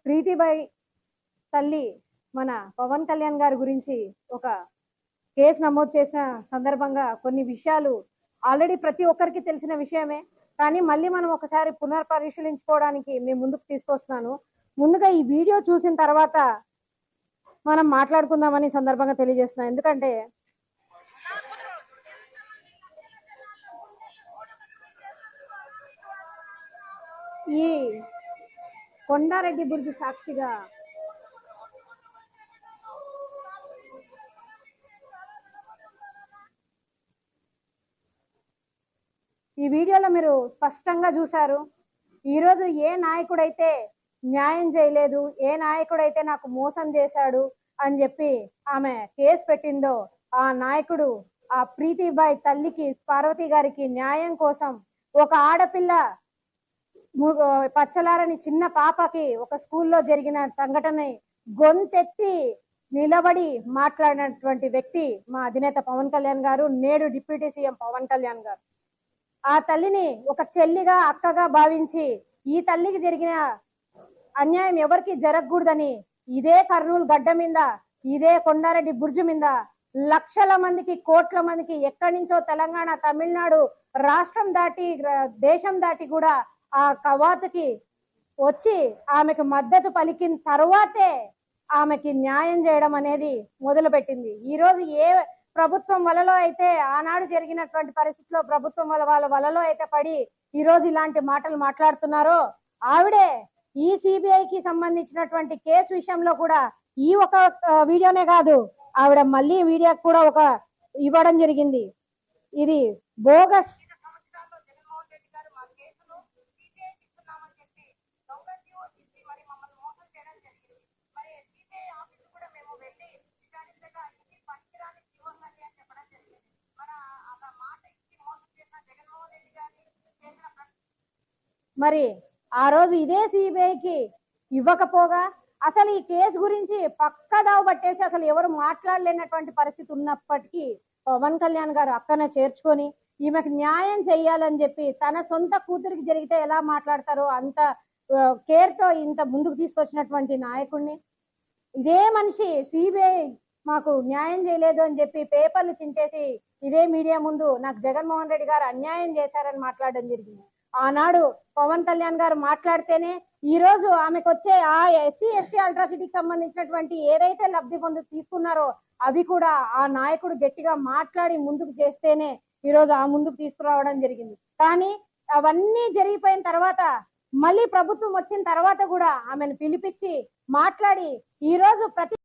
ప్రీతిబాయి తల్లి మన పవన్ కళ్యాణ్ గారి గురించి ఒక కేసు నమోదు చేసిన సందర్భంగా కొన్ని విషయాలు ఆల్రెడీ ప్రతి ఒక్కరికి తెలిసిన విషయమే, కానీ మళ్ళీ మనం ఒకసారి పునర్పరిశీలించుకోవడానికి మేము ముందుకు తీసుకొస్తున్నాను. ముందుగా ఈ వీడియో చూసిన తర్వాత మనం మాట్లాడుకుందామని సందర్భంగా తెలియజేస్తున్నాం. ఎందుకంటే ఈ కొండారెడ్డి బుర్జు సాక్షిగా ఈ వీడియోలో మీరు స్పష్టంగా చూశారు. ఈరోజు ఏ నాయకుడైతే న్యాయం చేయలేదు, ఏ నాయకుడైతే నాకు మోసం చేశాడు అని చెప్పి ఆమె కేసు పెట్టిందో, ఆ నాయకుడు ఆ ప్రీతిబాయి తల్లికి, పార్వతి గారికి న్యాయం కోసం ఒక ఆడపిల్ల పచ్చలారని చిన్న పాపకి ఒక స్కూల్లో జరిగిన సంఘటన గొంతెత్తి నిలబడి మాట్లాడినటువంటి వ్యక్తి మా అధినేత పవన్ కళ్యాణ్ గారు, నేడు డిప్యూటీ సీఎం పవన్ కళ్యాణ్ గారు. ఆ తల్లిని ఒక చెల్లిగా, అక్కగా భావించి ఈ తల్లికి జరిగిన అన్యాయం ఎవరికి జరగకూడదని ఇదే కర్నూలు గడ్డ మీద, ఇదే కొండారెడ్డి బుర్జు మీద లక్షల మందికి, కోట్ల మందికి ఎక్కడి నుంచో తెలంగాణ, తమిళనాడు రాష్ట్రం దాటి, దేశం దాటి కూడా ఆ కవాతుకి వచ్చి ఆమెకు మద్దతు పలికిన తర్వాతే ఆమెకి న్యాయం చేయడం అనేది మొదలుపెట్టింది. ఈరోజు ఏ ప్రభుత్వం వలలో అయితే ఆనాడు జరిగినటువంటి పరిస్థితిలో ప్రభుత్వం వాళ్ళ వలలో అయితే పడి ఈరోజు ఇలాంటి మాటలు మాట్లాడుతున్నారో, ఆవిడే ఈ సిబిఐకి సంబంధించినటువంటి కేసు విషయంలో కూడా ఈ ఒక వీడియోనే కాదు, ఆవిడ మళ్ళీ వీడియో కూడా ఒక ఇవ్వడం జరిగింది. ఇది బోగస్ మరి ఆ రోజు ఇదే సిబిఐకి ఇవ్వకపోగా అసలు ఈ కేసు గురించి పక్కదావ పట్టేసి అసలు ఎవరు మాట్లాడలేనటువంటి పరిస్థితి ఉన్నప్పటికీ పవన్ కళ్యాణ్ గారు అక్కనే చేర్చుకొని ఈమెకు న్యాయం చెయ్యాలని చెప్పి తన సొంత కూతురికి జరిగితే ఎలా మాట్లాడతారో అంత కేర్ తో ఇంత ముందుకు తీసుకొచ్చినటువంటి నాయకుడిని, ఇదే మనిషి సిబిఐ మాకు న్యాయం చేయలేదు అని చెప్పి పేపర్లు చించేసి ఇదే మీడియా ముందు నాకు జగన్మోహన్ రెడ్డి గారు అన్యాయం చేశారని మాట్లాడడం జరిగింది. ఆనాడు పవన్ కళ్యాణ్ గారు మాట్లాడితేనే ఈ రోజు ఆమెకు వచ్చే ఆ ఎస్సీ ఎస్టీ అల్ట్రాసిటీకి సంబంధించినటువంటి ఏదైతే లబ్ధి పొందు తీసుకున్నారో అవి కూడా ఆ నాయకుడు గట్టిగా మాట్లాడి ముందుకు చేస్తేనే ఈ రోజు ఆ ముందుకు తీసుకురావడం జరిగింది. కానీ అవన్నీ జరిగిపోయిన తర్వాత మళ్ళీ ప్రభుత్వం వచ్చిన తర్వాత కూడా ఆమెను పిలిపించి మాట్లాడి ఈ రోజు ప్రతి